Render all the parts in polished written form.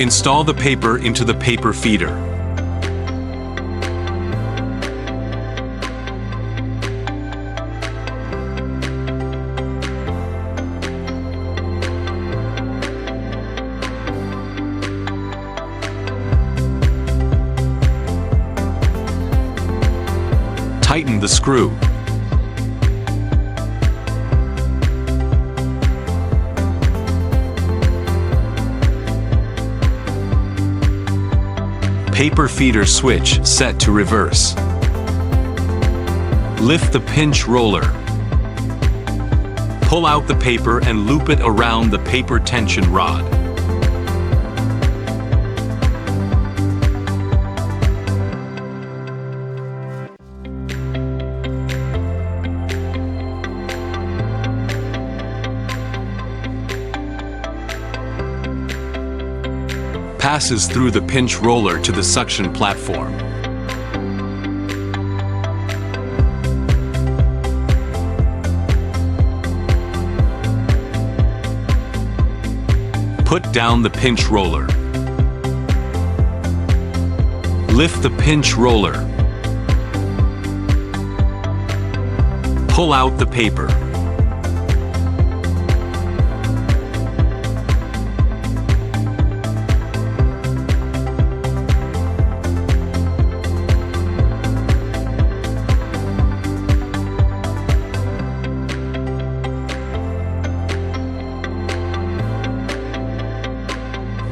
Install the paper into the paper feeder. Tighten the screw. Paper feeder switch set to reverse. Lift the pinch roller. Pull out the paper and loop it around the paper tension rod. Passes through the pinch roller to the suction platform. Put down the pinch roller. Lift the pinch roller. Pull out the paper.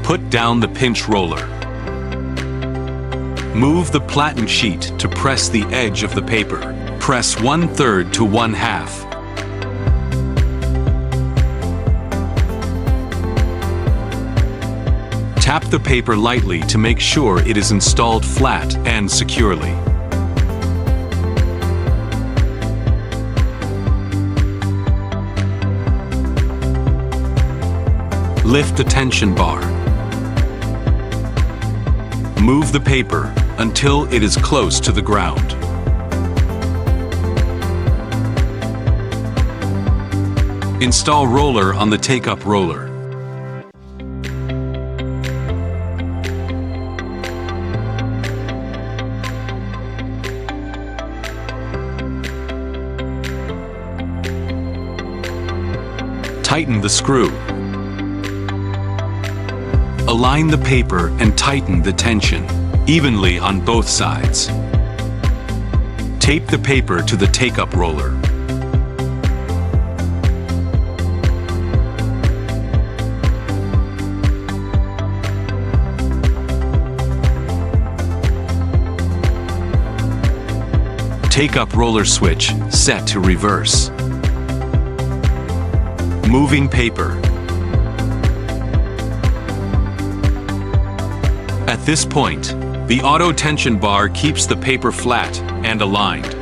Put down the pinch roller. Move the platen sheet to press the edge of the paper. Press 1/3 to 1/2. Tap the paper lightly to make sure it is installed flat and securely. Lift the tension bar. Move the paper until it is close to the ground. Install roller on the take-up roller. Tighten the screw. Align the paper and tighten the tension evenly on both sides. Tape the paper to the take-up roller. Take-up roller switch set to reverse. Moving paper. At this point, the auto tension bar keeps the paper flat and aligned.